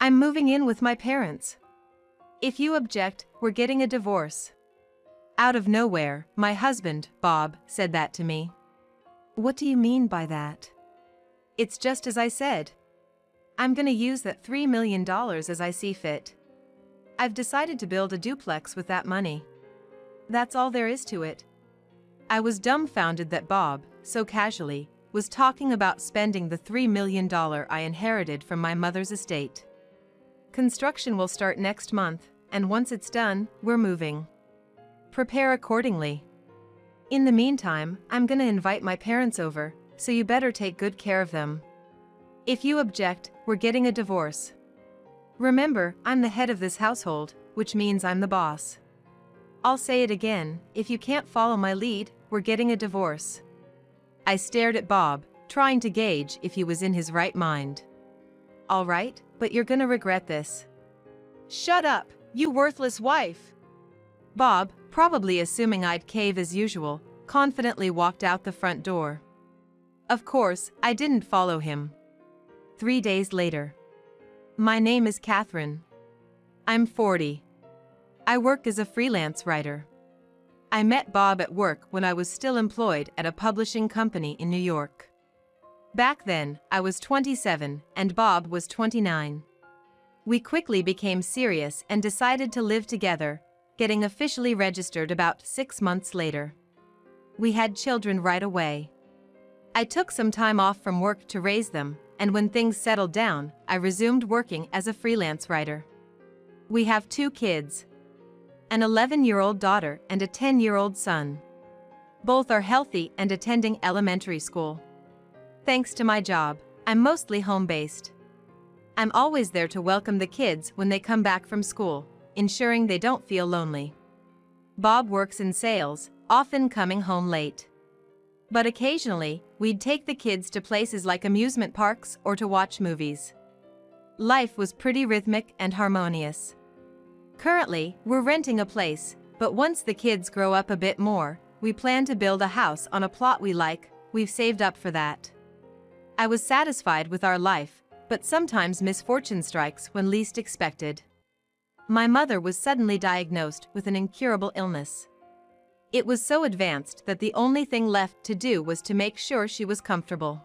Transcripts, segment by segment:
I'm moving in with my parents. If you object, we're getting a divorce. Out of nowhere, my husband, Bob, said that to me. What do you mean by that? It's just as I said. I'm gonna use that $3 million as I see fit. I've decided to build a duplex with that money. That's all there is to it. I was dumbfounded that Bob, so casually, was talking about spending the $3 million I inherited from my mother's estate. Construction will start next month, and once it's done, we're moving. Prepare accordingly. In the meantime, I'm gonna invite my parents over, so you better take good care of them. If you object, we're getting a divorce. Remember, I'm the head of this household, which means I'm the boss. I'll say it again, if you can't follow my lead, we're getting a divorce. I stared at Bob, trying to gauge if he was in his right mind. All right, but you're gonna regret this. Shut up, you worthless wife! Bob, probably assuming I'd cave as usual, confidently walked out the front door. Of course, I didn't follow him. 3 days later. My name is Catherine. I'm 40. I work as a freelance writer. I met Bob at work when I was still employed at a publishing company in New York. Back then, I was 27 and Bob was 29. We quickly became serious and decided to live together, getting officially registered about 6 months later. We had children right away. I took some time off from work to raise them, and when things settled down, I resumed working as a freelance writer. We have 2 kids. An 11-year-old daughter and a 10-year-old son. Both are healthy and attending elementary school. Thanks to my job, I'm mostly home-based. I'm always there to welcome the kids when they come back from school, ensuring they don't feel lonely. Bob works in sales, often coming home late. But occasionally, we'd take the kids to places like amusement parks or to watch movies. Life was pretty rhythmic and harmonious. Currently, we're renting a place, but once the kids grow up a bit more, we plan to build a house on a plot we like. We've saved up for that. I was satisfied with our life, but sometimes misfortune strikes when least expected. My mother was suddenly diagnosed with an incurable illness. It was so advanced that the only thing left to do was to make sure she was comfortable.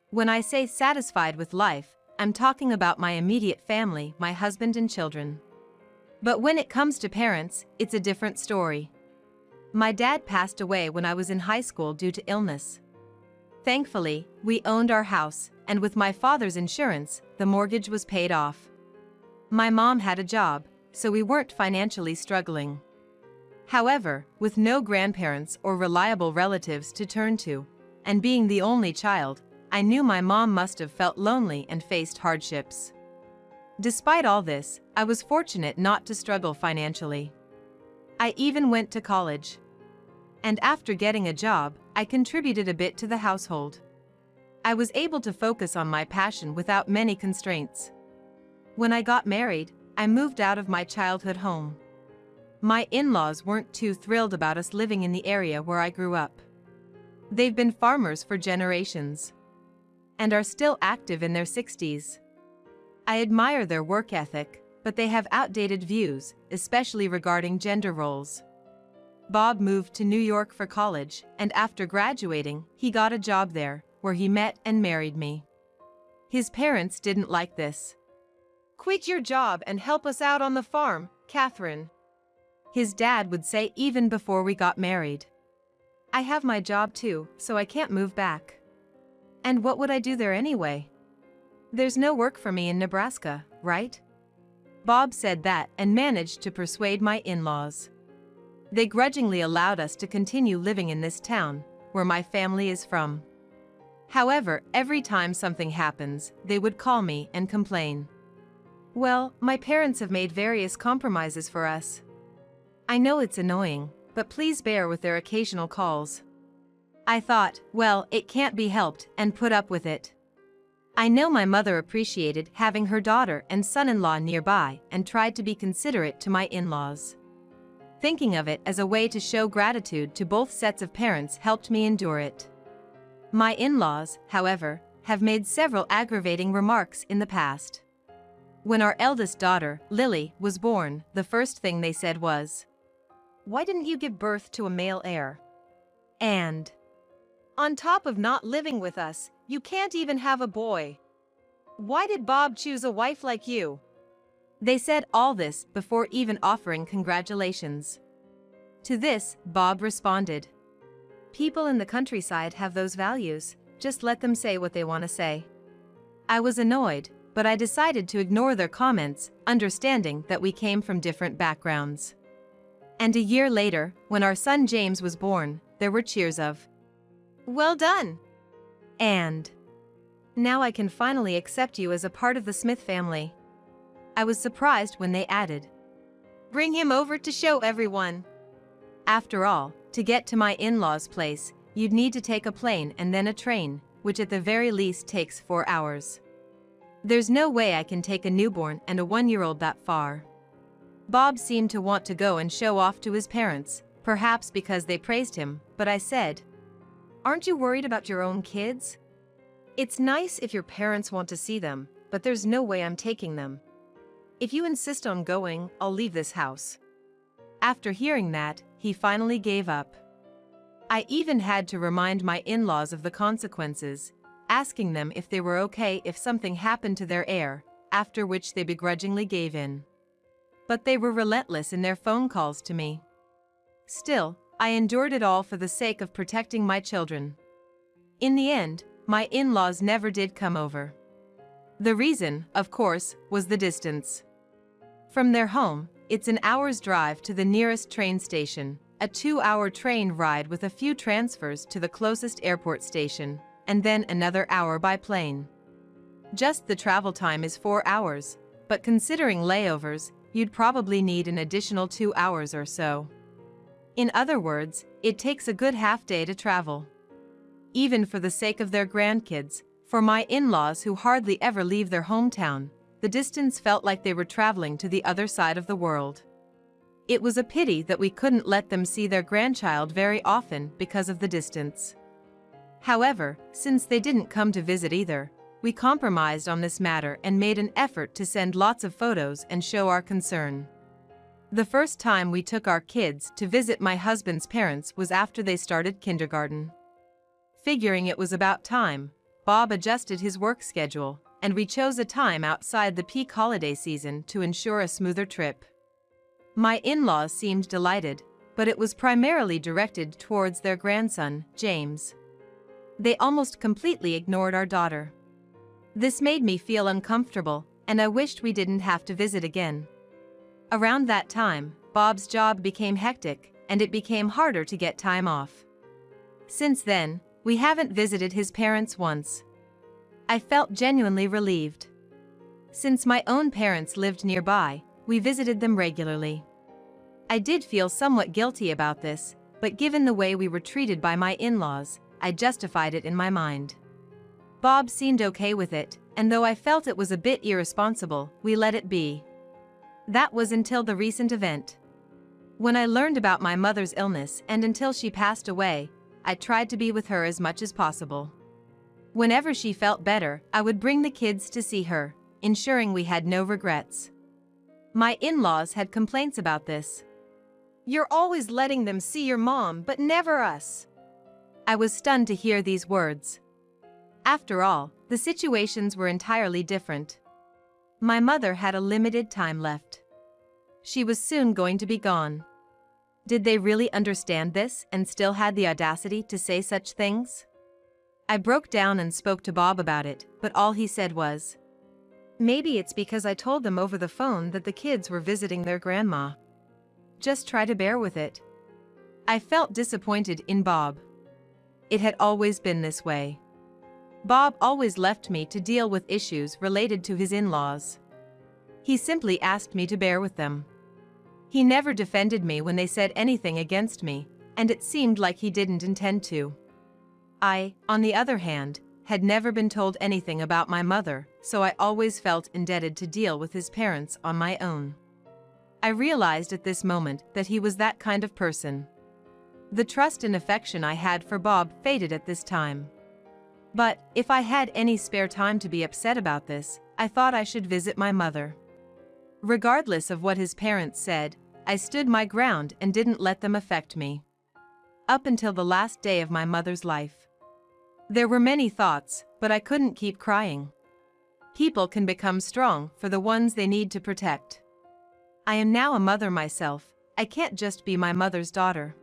When I say satisfied with life, I'm talking about my immediate family, my husband and children. But when it comes to parents, it's a different story. My dad passed away when I was in high school due to illness. Thankfully, we owned our house, and with my father's insurance, the mortgage was paid off. My mom had a job, so we weren't financially struggling. However, with no grandparents or reliable relatives to turn to, and being the only child, I knew my mom must have felt lonely and faced hardships. Despite all this, I was fortunate not to struggle financially. I even went to college. And after getting a job, I contributed a bit to the household. I was able to focus on my passion without many constraints. When I got married, I moved out of my childhood home. My in-laws weren't too thrilled about us living in the area where I grew up. They've been farmers for generations and are still active in their 60s. I admire their work ethic, but they have outdated views, especially regarding gender roles. Bob moved to New York for college, and after graduating, he got a job there, where he met and married me. His parents didn't like this. "Quit your job and help us out on the farm, Catherine," his dad would say even before we got married. "I have my job too, so I can't move back. And what would I do there anyway? There's no work for me in Nebraska, right?" Bob said that and managed to persuade my in-laws. They grudgingly allowed us to continue living in this town, where my family is from. However, every time something happens, they would call me and complain. "Well, my parents have made various compromises for us. I know it's annoying, but please bear with their occasional calls." I thought, well, it can't be helped, and put up with it. I know my mother appreciated having her daughter and son-in-law nearby and tried to be considerate to my in-laws. Thinking of it as a way to show gratitude to both sets of parents helped me endure it. My in-laws, however, have made several aggravating remarks in the past. When our eldest daughter, Lily, was born, the first thing they said was, "Why didn't you give birth to a male heir? And on top of not living with us, you can't even have a boy. Why did Bob choose a wife like you?" They said all this before even offering congratulations. To this, Bob responded, "People in the countryside have those values, just let them say what they want to say." I was annoyed, but I decided to ignore their comments, understanding that we came from different backgrounds. And a year later, when our son James was born, there were cheers of, "Well done!" and "Now I can finally accept you as a part of the Smith family." I was surprised when they added, "Bring him over to show everyone." After all, to get to my in-laws' place, you'd need to take a plane and then a train, which at the very least takes 4 hours. There's no way I can take a newborn and a 1-year-old that far. Bob seemed to want to go and show off to his parents, perhaps because they praised him, but I said, "Aren't you worried about your own kids? It's nice if your parents want to see them, but there's no way I'm taking them. If you insist on going, I'll leave this house." After hearing that, he finally gave up. I even had to remind my in-laws of the consequences, asking them if they were okay if something happened to their heir, after which they begrudgingly gave in. But they were relentless in their phone calls to me. Still, I endured it all for the sake of protecting my children. In the end, my in-laws never did come over. The reason, of course, was the distance. From their home, it's an hour's drive to the nearest train station, a 2-hour train ride with a few transfers to the closest airport station, and then another hour by plane. Just the travel time is 4 hours, but considering layovers, you'd probably need an additional 2 hours or so. In other words, it takes a good half-day to travel. Even for the sake of their grandkids, for my in-laws who hardly ever leave their hometown, the distance felt like they were traveling to the other side of the world. It was a pity that we couldn't let them see their grandchild very often because of the distance. However, since they didn't come to visit either, we compromised on this matter and made an effort to send lots of photos and show our concern. The first time we took our kids to visit my husband's parents was after they started kindergarten. Figuring it was about time, Bob adjusted his work schedule, and we chose a time outside the peak holiday season to ensure a smoother trip. My in-laws seemed delighted, but it was primarily directed towards their grandson, James. They almost completely ignored our daughter. This made me feel uncomfortable, and I wished we didn't have to visit again. Around that time, Bob's job became hectic, and it became harder to get time off. Since then, we haven't visited his parents once. I felt genuinely relieved. Since my own parents lived nearby, we visited them regularly. I did feel somewhat guilty about this, but given the way we were treated by my in-laws, I justified it in my mind. Bob seemed okay with it, and though I felt it was a bit irresponsible, we let it be. That was until the recent event. When I learned about my mother's illness and until she passed away, I tried to be with her as much as possible. Whenever she felt better, I would bring the kids to see her, ensuring we had no regrets. My in-laws had complaints about this. "You're always letting them see your mom, but never us." I was stunned to hear these words. After all, the situations were entirely different. My mother had a limited time left. She was soon going to be gone. Did they really understand this and still had the audacity to say such things? I broke down and spoke to Bob about it, but all he said was, "Maybe it's because I told them over the phone that the kids were visiting their grandma. Just try to bear with it." I felt disappointed in Bob. It had always been this way. Bob always left me to deal with issues related to his in-laws. He simply asked me to bear with them. He never defended me when they said anything against me, and it seemed like he didn't intend to. I, on the other hand, had never been told anything about my mother, so I always felt indebted to deal with his parents on my own. I realized at this moment that he was that kind of person. The trust and affection I had for Bob faded at this time. But if I had any spare time to be upset about this, I thought I should visit my mother. Regardless of what his parents said, I stood my ground and didn't let them affect me. Up until the last day of my mother's life. There were many thoughts, but I couldn't keep crying. People can become strong for the ones they need to protect. I am now a mother myself, I can't just be my mother's daughter.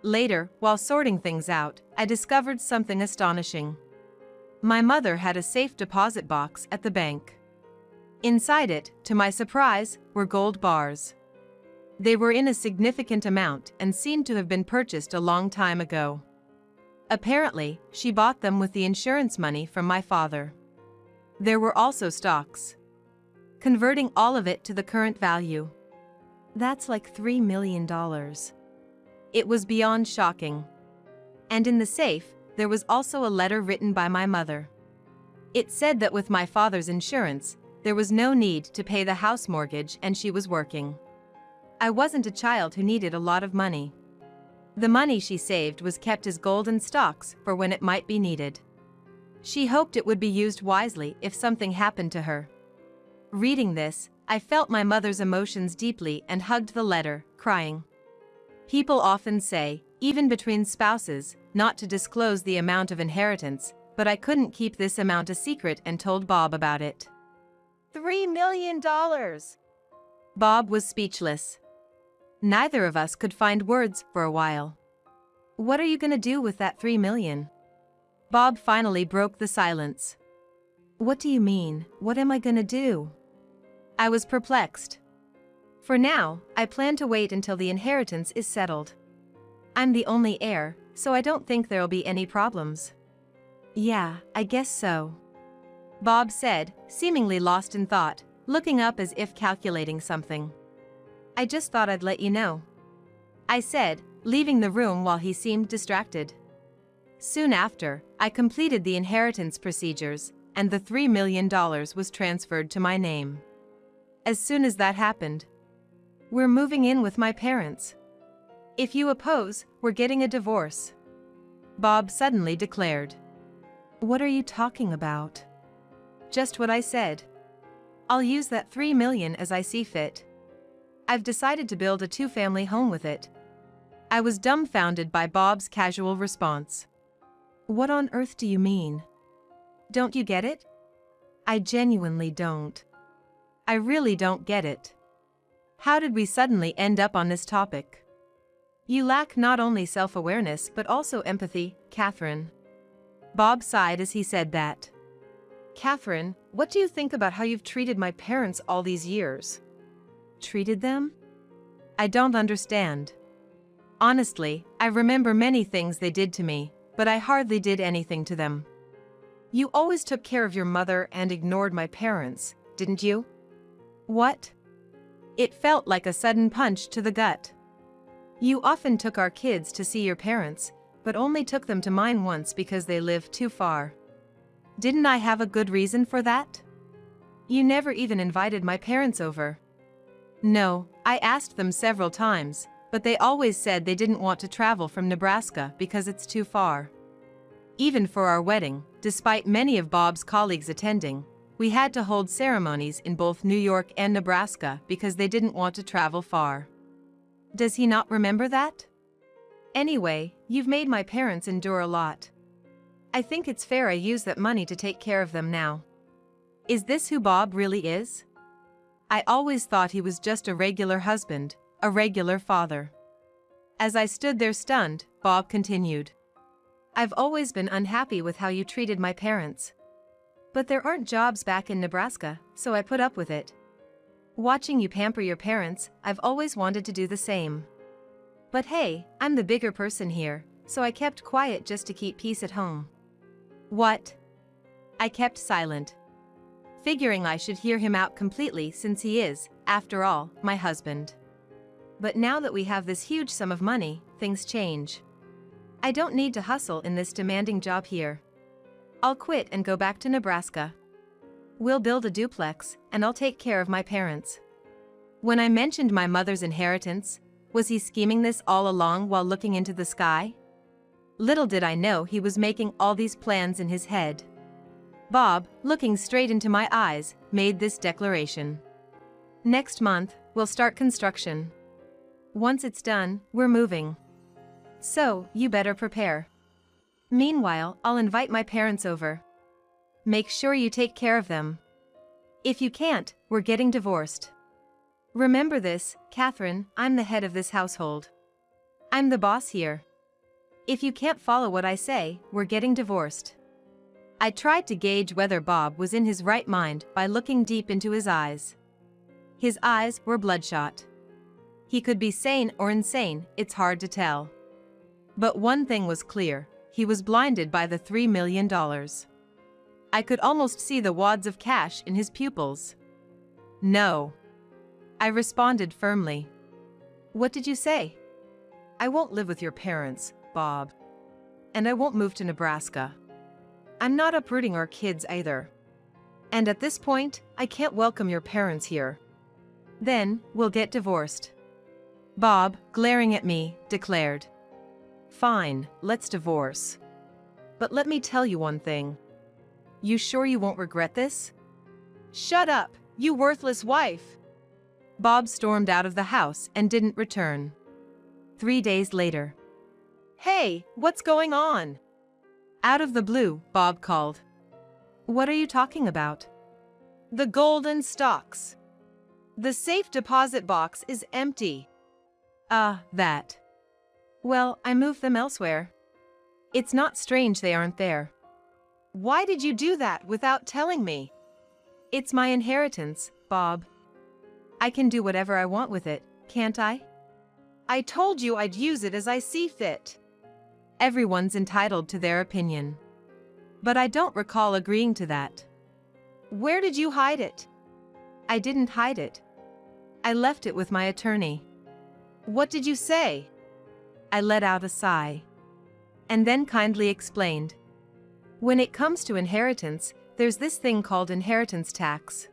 Later, while sorting things out, I discovered something astonishing. My mother had a safe deposit box at the bank. Inside it, to my surprise, were gold bars. They were in a significant amount and seemed to have been purchased a long time ago. Apparently, she bought them with the insurance money from my father. There were also stocks. Converting all of it to the current value. That's like $3 million. It was beyond shocking. And in the safe, there was also a letter written by my mother. It said that with my father's insurance, there was no need to pay the house mortgage and she was working. I wasn't a child who needed a lot of money. The money she saved was kept as gold and stocks for when it might be needed. She hoped it would be used wisely if something happened to her. Reading this, I felt my mother's emotions deeply and hugged the letter, crying. People often say, even between spouses, not to disclose the amount of inheritance, but I couldn't keep this amount a secret and told Bob about it. $3 million! Bob was speechless. Neither of us could find words for a while. What are you gonna do with that $3 million? Bob finally broke the silence. What do you mean, what am I gonna do? I was perplexed. For now, I plan to wait until the inheritance is settled. I'm the only heir, so I don't think there'll be any problems. Yeah, I guess so. Bob said, seemingly lost in thought, looking up as if calculating something. I just thought I'd let you know. I said, leaving the room while he seemed distracted. Soon after, I completed the inheritance procedures, and the $3 million was transferred to my name. As soon as that happened, we're moving in with my parents. If you oppose, we're getting a divorce. Bob suddenly declared. What are you talking about? Just what I said. I'll use that $3 million as I see fit. I've decided to build a two-family home with it. I was dumbfounded by Bob's casual response. What on earth do you mean? Don't you get it? I genuinely don't. I really don't get it. How did we suddenly end up on this topic? You lack not only self-awareness but also empathy, Catherine. Bob sighed as he said that. Catherine, what do you think about how you've treated my parents all these years? Treated them? I don't understand. Honestly, I remember many things they did to me, but I hardly did anything to them. You always took care of your mother and ignored my parents, didn't you? What? It felt like a sudden punch to the gut. You often took our kids to see your parents, but only took them to mine once because they lived too far. Didn't I have a good reason for that? You never even invited my parents over. No, I asked them several times, but they always said they didn't want to travel from Nebraska because it's too far. Even for our wedding, despite many of Bob's colleagues attending, we had to hold ceremonies in both New York and Nebraska because they didn't want to travel far. Does he not remember that? Anyway, you've made my parents endure a lot. I think it's fair I use that money to take care of them now. Is this who Bob really is? I always thought he was just a regular husband, a regular father. As I stood there stunned, Bob continued. I've always been unhappy with how you treated my parents. But there aren't jobs back in Nebraska, so I put up with it. Watching you pamper your parents, I've always wanted to do the same. But hey, I'm the bigger person here, so I kept quiet just to keep peace at home. What? I kept silent, figuring I should hear him out completely since he is, after all, my husband. But now that we have this huge sum of money, things change. I don't need to hustle in this demanding job here. I'll quit and go back to Nebraska. We'll build a duplex, and I'll take care of my parents. When I mentioned my mother's inheritance, was he scheming this all along while looking into the sky? Little did I know he was making all these plans in his head. Bob, looking straight into my eyes, made this declaration. Next month, we'll start construction. Once it's done, we're moving. So, you better prepare. Meanwhile, I'll invite my parents over. Make sure you take care of them. If you can't, we're getting divorced. Remember this, Catherine, I'm the head of this household. I'm the boss here. If you can't follow what I say, we're getting divorced. I tried to gauge whether Bob was in his right mind by looking deep into his eyes. His eyes were bloodshot. He could be sane or insane, it's hard to tell. But one thing was clear, he was blinded by the $3 million. I could almost see the wads of cash in his pupils. No. I responded firmly. What did you say? I won't live with your parents, Bob. And I won't move to Nebraska. I'm not uprooting our kids either. And at this point, I can't welcome your parents here. Then, we'll get divorced. Bob, glaring at me, declared. Fine, let's divorce. But let me tell you one thing. You sure you won't regret this? Shut up, you worthless wife! Bob stormed out of the house and didn't return. 3 days later. Hey, what's going on? Out of the blue, Bob called. What are you talking about? The golden stocks. The safe deposit box is empty. That. Well, I moved them elsewhere. It's not strange they aren't there. Why did you do that without telling me? It's my inheritance, Bob. I can do whatever I want with it, can't I? I told you I'd use it as I see fit. Everyone's entitled to their opinion. But I don't recall agreeing to that. Where did you hide it? I didn't hide it. I left it with my attorney. What did you say? I let out a sigh. And then kindly explained. When it comes to inheritance, there's this thing called inheritance tax.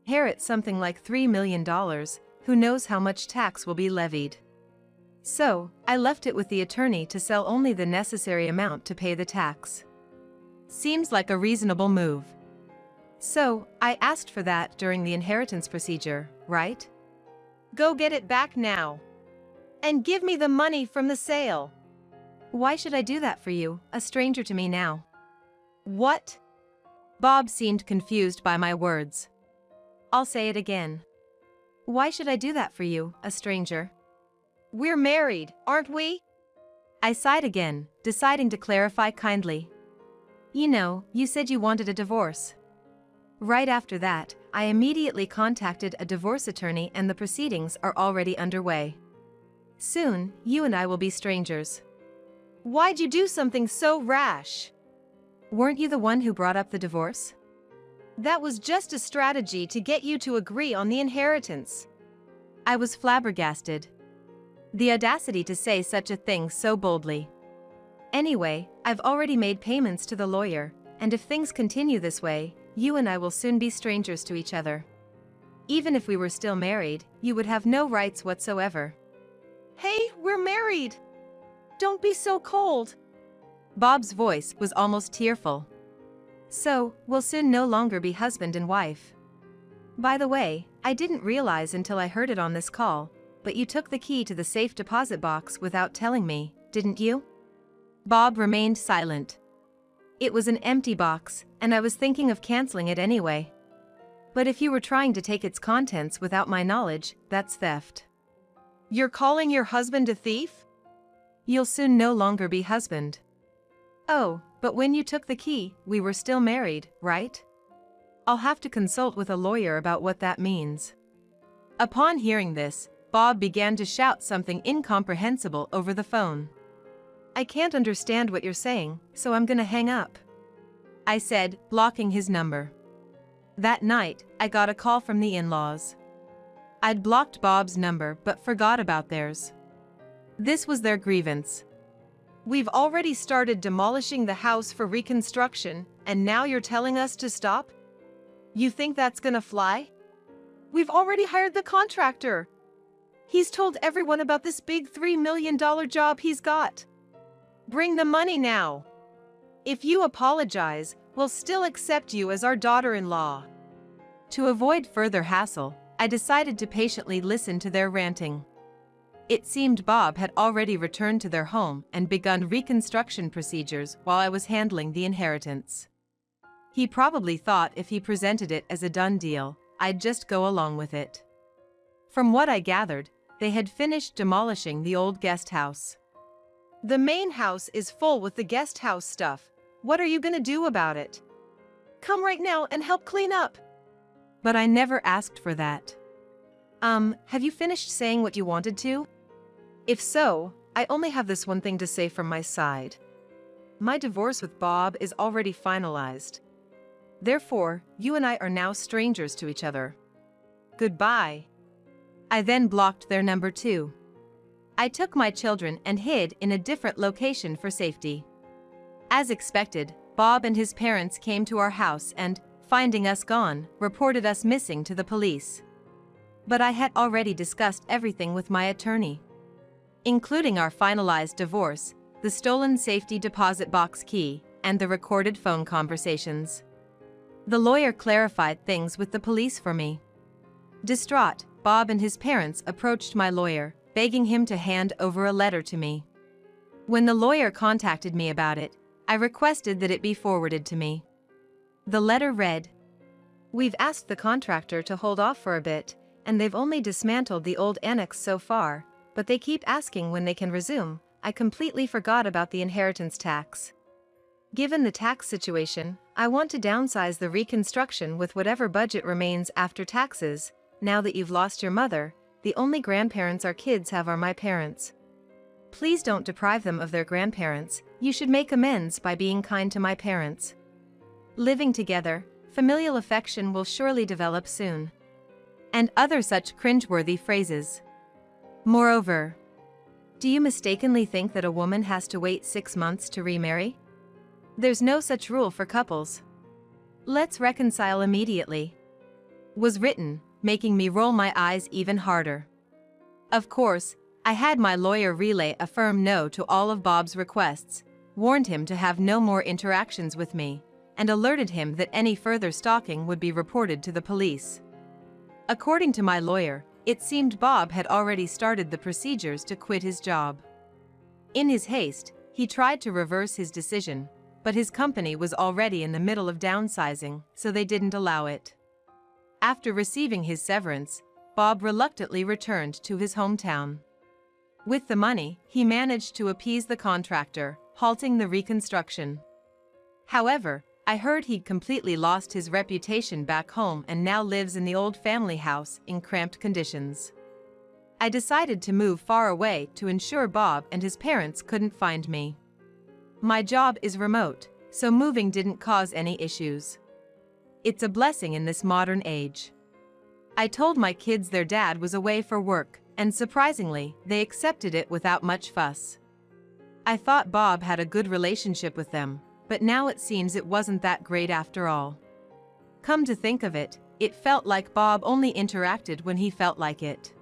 Inherit something like $3 million, who knows how much tax will be levied. So, I left it with the attorney to sell only the necessary amount to pay the tax. Seems like a reasonable move. So, I asked for that during the inheritance procedure, right? Go get it back now. And give me the money from the sale. Why should I do that for you, a stranger to me now? What? Bob seemed confused by my words. I'll say it again. Why should I do that for you, a stranger? We're married, aren't we? I sighed again, deciding to clarify kindly. You know, you said you wanted a divorce. Right after that, I immediately contacted a divorce attorney and the proceedings are already underway. Soon, you and I will be strangers. Why'd you do something so rash? Weren't you the one who brought up the divorce? That was just a strategy to get you to agree on the inheritance. I was flabbergasted. The audacity to say such a thing so boldly. Anyway, I've already made payments to the lawyer, and if things continue this way, you and I will soon be strangers to each other. Even if we were still married, you would have no rights whatsoever. Hey, we're married! Don't be so cold! Bob's voice was almost tearful. So, we'll soon no longer be husband and wife. By the way, I didn't realize until I heard it on this call, but you took the key to the safe deposit box without telling me, didn't you? Bob remained silent. It was an empty box, and I was thinking of canceling it anyway. But if you were trying to take its contents without my knowledge, that's theft. You're calling your husband a thief? You'll soon no longer be husband. Oh, but when you took the key, we were still married, right? I'll have to consult with a lawyer about what that means. Upon hearing this, Bob began to shout something incomprehensible over the phone. I can't understand what you're saying, so I'm gonna hang up. I said, blocking his number. That night, I got a call from the in-laws. I'd blocked Bob's number but forgot about theirs. This was their grievance. We've already started demolishing the house for reconstruction, and now you're telling us to stop? You think that's gonna fly? We've already hired the contractor. He's told everyone about this big $3 million job he's got. Bring the money now. If you apologize, we'll still accept you as our daughter-in-law. To avoid further hassle, I decided to patiently listen to their ranting. It seemed Bob had already returned to their home and begun reconstruction procedures while I was handling the inheritance. He probably thought if he presented it as a done deal, I'd just go along with it. From what I gathered, they had finished demolishing the old guest house. The main house is full with the guest house stuff. What are you gonna do about it? Come right now and help clean up. But I never asked for that. Have you finished saying what you wanted to? If so, I only have this one thing to say from my side. My divorce with Bob is already finalized. Therefore, you and I are now strangers to each other. Goodbye. I then blocked their number too. I took my children and hid in a different location for safety. As expected, Bob and his parents came to our house and, finding us gone, reported us missing to the police. But I had already discussed everything with my attorney, including our finalized divorce, the stolen safety deposit box key, and the recorded phone conversations. The lawyer clarified things with the police for me. Distraught, Bob and his parents approached my lawyer, begging him to hand over a letter to me. When the lawyer contacted me about it, I requested that it be forwarded to me. The letter read, "We've asked the contractor to hold off for a bit, and they've only dismantled the old annex so far, but they keep asking when they can resume. I completely forgot about the inheritance tax. Given the tax situation, I want to downsize the reconstruction with whatever budget remains after taxes. Now that you've lost your mother, the only grandparents our kids have are my parents. Please don't deprive them of their grandparents. You should make amends by being kind to my parents. Living together, familial affection will surely develop soon." And other such cringeworthy phrases. Moreover, do you mistakenly think that a woman has to wait 6 months to remarry? There's no such rule for couples. Let's reconcile immediately. Was written, making me roll my eyes even harder. Of course, I had my lawyer relay a firm no to all of Bob's requests, warned him to have no more interactions with me, and alerted him that any further stalking would be reported to the police. According to my lawyer, it seemed Bob had already started the procedures to quit his job. In his haste, he tried to reverse his decision, but his company was already in the middle of downsizing, so they didn't allow it. After receiving his severance, Bob reluctantly returned to his hometown. With the money, he managed to appease the contractor, halting the reconstruction. However, I heard he'd completely lost his reputation back home and now lives in the old family house in cramped conditions. I decided to move far away to ensure Bob and his parents couldn't find me. My job is remote, so moving didn't cause any issues. It's a blessing in this modern age. I told my kids their dad was away for work, and surprisingly, they accepted it without much fuss. I thought Bob had a good relationship with them, but now it seems it wasn't that great after all. Come to think of it, it felt like Bob only interacted when he felt like it.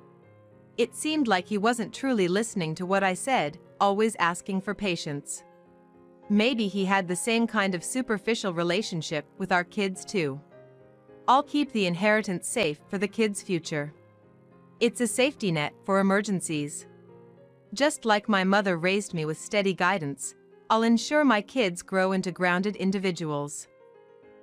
It seemed like he wasn't truly listening to what I said, always asking for patience. Maybe he had the same kind of superficial relationship with our kids too. I'll keep the inheritance safe for the kids' future. It's a safety net for emergencies. Just like my mother raised me with steady guidance, I'll ensure my kids grow into grounded individuals.